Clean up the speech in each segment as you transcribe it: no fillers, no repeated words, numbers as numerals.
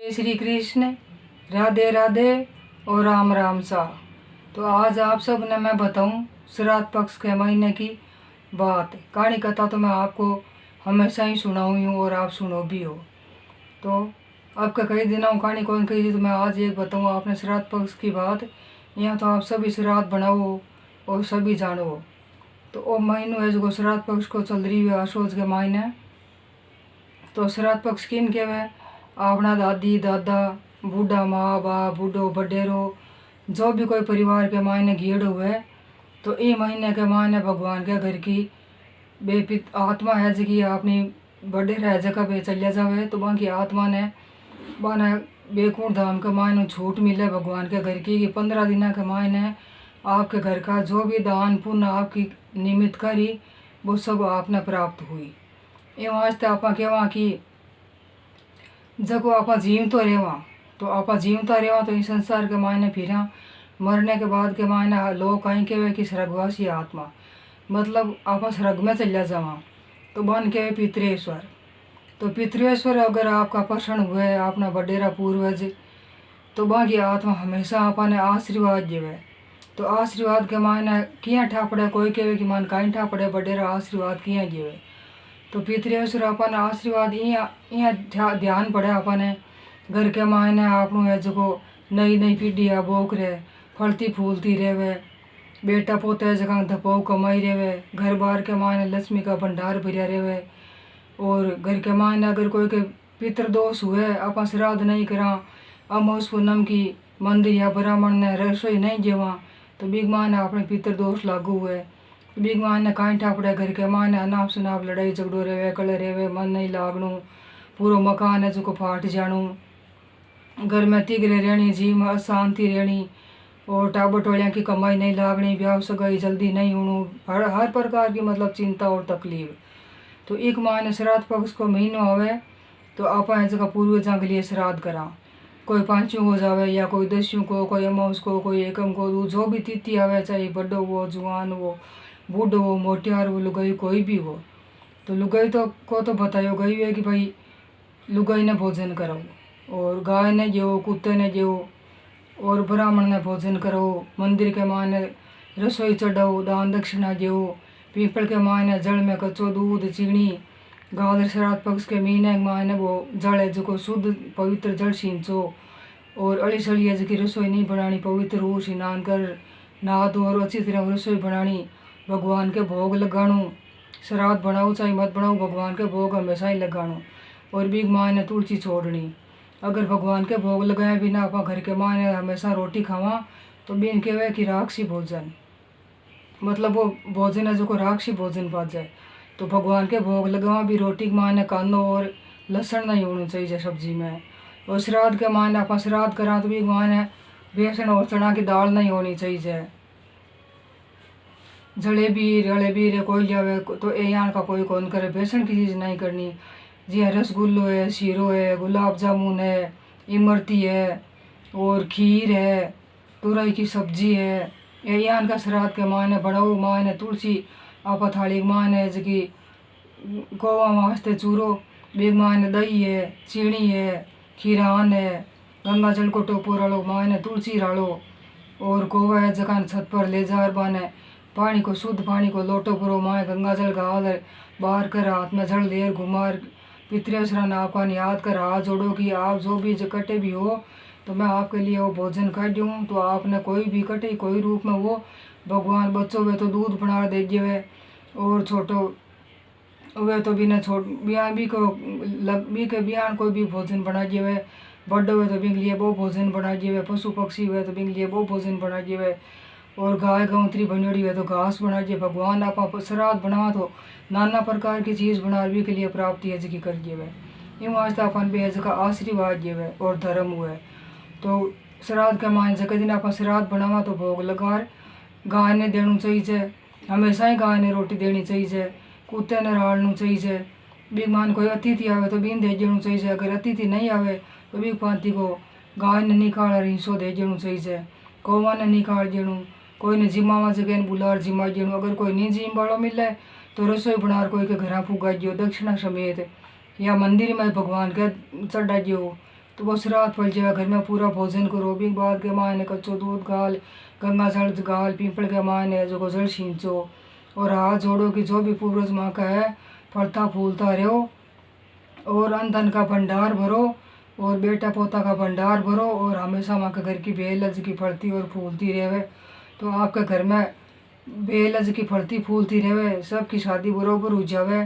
श्री कृष्ण, राधे राधे और राम राम सा। तो आज आप सब ने मैं बताऊं श्राद्ध पक्ष के महीने की बात। कहानी कथा तो मैं आपको हमेशा ही सुनाऊँ हूँ और आप सुनो भी हो। तो आपका कई दिनों कहानी कौन कही तो मैं आज एक बताऊँ आपने श्राद्ध पक्ष की बात। यहाँ तो आप सभी श्राद्ध बनाओ और सभी जानो। तो वो महीनों है जो श्राद्ध पक्ष को चल रही है आशोज के महीने। तो श्राद्ध पक्ष किन के वे अपना दादी दादा बूढ़ा माँ बाप बूढ़ो बडेरो जो भी कोई परिवार के मायने घेड़ हुए तो ये महीने के मायने भगवान के घर की बेपित आत्मा है जी अपनी बड़े रह जगह पे चलिया जावे तो वहाँ की आत्मा ने बने बेकुंठ धाम के मायने छूट मिले भगवान के घर की कि 15 दिन के मायने आपके घर का जो भी दान पुण्य आपकी निमित्त करी वो सब आपने प्राप्त हुई। ये वास्ते आप कहवा कि जब आप जीवतो रहवा तो आप जीवता रहवा तो इस संसार के मायने फिर मरने के बाद के मायने लोग कहीं कहे कि स्वर्गवासी आत्मा मतलब आप स्वर्ग में चलिया जावा तो बन के पितृेश्वर। तो पितृेश्वर अगर आपका प्रसन्न हुए अपना बडेरा पूर्वज तो वहाँ की आत्मा हमेशा आपने आशीर्वाद देवे। तो आशीर्वाद के मायने किया ठापड़े कोई कहे कि मान कहीं ठापड़े बडेरा आशीर्वाद किया देवे। तो पितृेश्वर अपन आशीर्वाद यहाँ ध्यान पड़े अपने घर के मायने आपनो है जो नई नई पीढ़ी है बोक रहे फलती फूलती रहे बेटा पोते जगह धपाऊ कमाई रहे घर बार के मायने लक्ष्मी का भंडार भरिया रहे। और घर के मायने अगर कोई के पितृदोष हुए आप श्राद्ध नहीं करा अमोस पूनम की मंदिर या ब्राह्मण ने रसोई नहीं जेवा तो बिग मायने अपने पितृदोष लागू हुए। बिग मायने कांई ठापड़े घर के मायने अनाप शनाप लड़ाई झगड़ो रहे कले रहे मन नहीं लागणु पूरा मकान है जो फाट जाणु घर में तिगरे रहनी जी में अशांति रहनी और टाबर टोलियाँ की कमाई नहीं लागनी ब्याह सगाई जल्दी नहीं होणु हर प्रकार की मतलब चिंता और तकलीफ। तो एक मायने श्राद्ध पक्ष को महीनों आवे तो आप जगह पूर्वजों के लिए श्राद्ध करा कोई पांचों हो जावे या कोई दस्यों को कोई अमावस को कोई एकम को जो भी तिथि आवे चाहे बड़ो हो जुआन हो बूढ़ो हो मोटियार हो लुगाई कोई भी हो। तो लुगाई तो बतायो गई है कि भाई लुगाई ने भोजन करो और गाय ने जो कुत्ते ने जो और ब्राह्मण ने भोजन करो मंदिर के मायने रसोई चढ़ाओ दान दक्षिणा जो पीपल के मायने जल में कच्चो दूध चीनी गादर श्राद्ध पक्ष के महीने के मायने वो जल है जो शुद्ध पवित्र जल सींचो और अड़ी सड़ी है जो रसोई नहीं बनानी पवित्र हो स्नान कर नहा धो और अच्छी तरह रसोई बनानी भगवान के भोग लगाणु श्राद्ध बनाओ चाहे मत बनाओ भगवान के भोग हमेशा ही लगाणु। और भी मायने तुलसी छोड़नी अगर भगवान के भोग लगाए बिना आप घर के मायने हमेशा रोटी खावा तो बिन कहवे कि राक्षसी भोजन मतलब वो भोजन है जो को राक्षसी भोजन पा जाए। तो भगवान के भोग लगावा भी रोटी के मायने कांदो और लहसुन नहीं होना चाहिए सब्जी में। और श्राद्ध के मायने आप श्राद्ध करा तो भी मायने बेसन और चना की दाल नहीं होनी चाहिए। जलेबी रलेबी रे कोई जावे तो यहाँ का कोई कौन करे बेसन की चीज़ नहीं करनी जी रसगुल्लो है शीरो है गुलाब जामुन है इमरती है और खीर है तुरई की सब्जी है यहाँ का श्राद्ध के मायने बढ़ाओ मायने तुलसी आप थाली मायने जगी गोवा वास्ते चूरो बेग मायने दही है चीनी है खीरान है गंगा जल को टोपो रालो मायने तुलसी रालो और गोवा है जगह छत पर ले जा बाने पानी को शुद्ध पानी को लोटो पुरो माए गंगा जल गाल बाहर कर हाथ में जल देर घुमार पितृेश्वर आपका याद कर हाथ जोड़ो कि आप जो भी कटे भी हो तो मैं आपके लिए वो भोजन कर दूँ। तो आपने कोई भी कटे कोई रूप में वो भगवान बच्चों वे तो दूध बना दे दिए और छोटो वे तो बिना छोट बियान भी को लग भी के बियान कोई भी भोजन बना दिए बड़े हुए तो बिंग लिए वो भोजन बना दिए पशु पक्षी हुए तो बिंग लिए वो भोजन बना दिए और गाय गौत्री बनोड़ी है तो घास बना दिए भगवान आप श्राद्ध बना तो नाना प्रकार की चीज़ बना भी के लिए प्राप्ति है जी कर दिए इन वास्ते अपन बेहज का आशीर्वाद दिए और धर्म हुए। तो श्राद्ध के मान जगह दिन आप श्राद्ध बनावा तो भोग लगा गाय ने देना चाहिए हमेशा ही गाय ने रोटी देनी चाहिए कुत्ते ने रालना चाहिए बिग मान कोई अतिथि आवे तो बीन दे देना चाहिए अगर अतिथि नहीं आवे तो बिग पांति को गाय ने निकाल हिस्सों दे देना चाहिए कौवा ने निकाल देना कोई ने जिम्मा जगह बुलार जिम्मा देना अगर कोई नहीं जिम वालों मिले तो रसोई बनार कोई के घर फूका दियो दक्षिणा समेत या मंदिर में भगवान के चढ़ा दियो तो वो श्राद्ध फल जाए। घर में पूरा भोजन करो। बिक बाद के मायने कच्चो दूध गाल, गंगा जल गाल, पीपल के मायने जो जल छींचो और हाथ जोड़ो कि जो भी पूर्वज माँ का है फलता फूलता रहो। और अन्न धन का भंडार भरो और बेटा पोता का भंडार भरो और हमेशा माँ के घर की बेलज की फलती और फूलती रहे। तो आपके घर में बेलज की फलती फूलती रहे, सबकी शादी बरोबर हो जावे,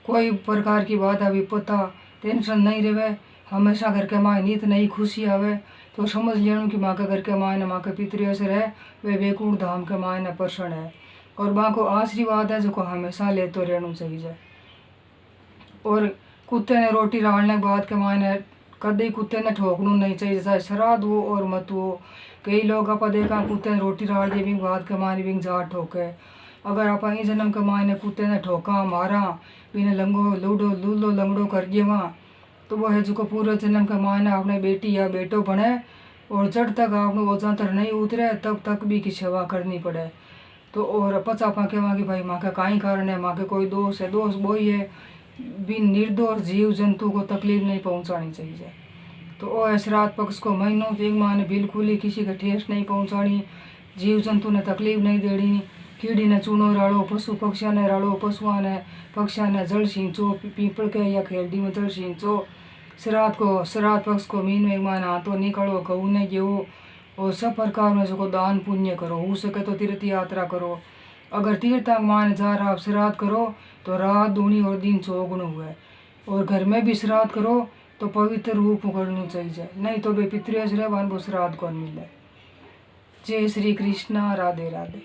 कोई प्रकार की बाधा विपत्ता टेंशन नहीं रहे, हमेशा घर के माँ नीत नई खुशी आवे। तो समझ लेना कि माँ के घर के माँ ने माँ के पितरियों से रहे वे वैकुंठ धाम के माँ ने प्रसन्न है और माँ को आशीर्वाद है जो को हमेशा लेते रहना चाहिए। और कुत्ते ने रोटी डालने के बाद के मायने कभी कुत्ते ने ठोकना नहीं चाहिए, चाहे श्राद्ध हो और मत हो। कई लोग आप देखा कुत्ते ने रोटी डाल दी बिंग बाद के मायने बिंग जा ठोके। अगर आप इस जन्म के मायने कुत्ते ने ठोका मारा बिना लंगो लूडो लूलो लंगड़ो कर दिए वहाँ, तो वो है जो पूरे जन्म के मायने आपने बेटी या बेटो बने और जब तक आपने ओजांतर नहीं उतरे तब तक भी की सेवा करनी पड़े। तो और पचापा के वहाँ की भाई माँ का काई कारण है, माँ के कोई दोष है, दोष वही है बिन निर्दोष जीव जंतु को तकलीफ नहीं पहुंचानी चाहिए। तो ओ श्राद्ध पक्ष को महीनों एक माँ ने बिल्कुल ही किसी का ठेस नहीं पहुंचानी, जीव जंतु ने तकलीफ नहीं देनी। कीड़ी ने चूनो राड़ो, पशु पक्षियों ने राड़ो, पशुओं ने पक्षियों ने जल सींचो, पीपल के या खेलडी में जल सींचो। श्राद्ध पक्ष को महीनों एक माँ हाथों निकलो, गऊ ने गेहो और सब प्रकार में जो दान पुण्य करो। हो सके तो तीर्थ यात्रा करो। अगर तीर्थांग मान जा रहा आप श्राद्ध करो तो रात दूनी और दिन चौगुना हुए। और घर में भी श्राद्ध करो तो पवित्र रूप करना चाहिए, नहीं तो वे पितृज रहे वन वो श्राद्ध कौन मिले। जय श्री कृष्णा, राधे राधे।